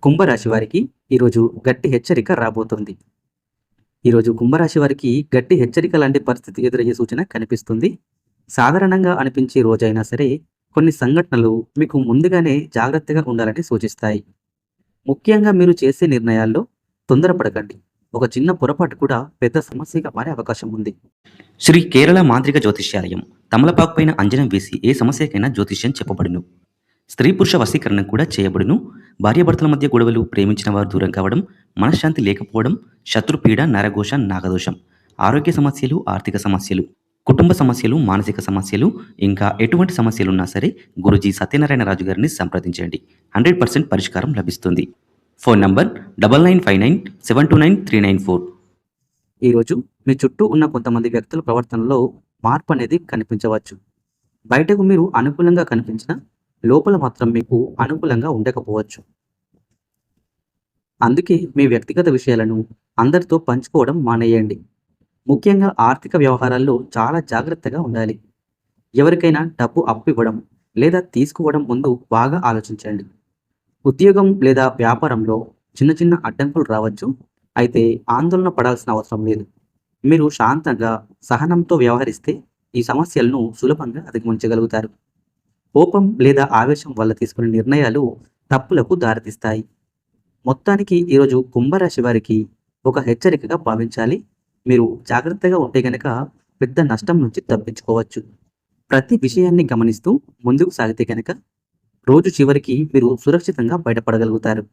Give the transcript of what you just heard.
కుంభరాశి వారికి ఈరోజు గట్టి హెచ్చరిక రాబోతుంది. ఈరోజు కుంభరాశి వారికి గట్టి హెచ్చరిక లాంటి పరిస్థితి ఎదురయ్యే సూచన కనిపిస్తుంది. సాధారణంగా అనిపించే రోజైనా సరే కొన్ని సంఘటనలు మీకు ముందుగానే జాగ్రత్తగా ఉండాలని సూచిస్తాయి. ముఖ్యంగా మీరు చేసే నిర్ణయాల్లో తొందరపడకండి. ఒక చిన్న పొరపాటు కూడా పెద్ద సమస్యగా మారే అవకాశం ఉంది. శ్రీ కేరళ మాంత్రిక జ్యోతిష్యాలయం తమలపాకు పైన అంజనం వేసి ఏ సమస్యకైనా జ్యోతిష్యం చెప్పబడును. స్త్రీ పురుష వశీకరణ కూడా చేయబడును. భార్యాభర్తల మధ్య గొడవలు, ప్రేమించిన వారు దూరం కావడం, మనశ్శాంతి లేకపోవడం, శత్రుపీడ, నరఘోష, నాగదోషం, ఆరోగ్య సమస్యలు, ఆర్థిక సమస్యలు, కుటుంబ సమస్యలు, మానసిక సమస్యలు, ఇంకా ఎటువంటి సమస్యలున్నా సరే గురూజీ సత్యనారాయణ రాజు గారిని సంప్రదించండి. 100% పరిష్కారం లభిస్తుంది. Phone number 9959729394. ఈరోజు మీ చుట్టూ ఉన్న కొంతమంది వ్యక్తుల ప్రవర్తనలో మార్పు అనేది కనిపించవచ్చు. బయటకు మీరు అనుకూలంగా కనిపించినా లోపల మాత్రం మీకు అనుకూలంగా ఉండకపోవచ్చు. అందుకే మీ వ్యక్తిగత విషయాలను అందరితో పంచుకోవడం మానేయండి. ముఖ్యంగా ఆర్థిక వ్యవహారాల్లో చాలా జాగ్రత్తగా ఉండాలి. ఎవరికైనా డబ్బు అప్పు ఇవ్వడం లేదా తీసుకోవడం ముందు బాగా ఆలోచించండి. ఉద్యోగం లేదా వ్యాపారంలో చిన్న చిన్న అడ్డంకులు రావచ్చు. అయితే ఆందోళన పడాల్సిన అవసరం లేదు. మీరు శాంతంగా సహనంతో వ్యవహరిస్తే ఈ సమస్యలను సులభంగా అధిగమించగలుగుతారు. కోపం లేదా ఆవేశం వల్ల తీసుకునే నిర్ణయాలు తప్పులకు దారితీస్తాయి. మొత్తానికి ఈరోజు కుంభరాశి వారికి ఒక హెచ్చరికగా భావించాలి. మీరు జాగ్రత్తగా ఉంటే గనక పెద్ద నష్టం నుంచి తప్పించుకోవచ్చు. ప్రతి విషయాన్ని గమనిస్తూ ముందుకు సాగితే గనక రోజు చివరికి మీరు సురక్షితంగా బయటపడగలుగుతారు.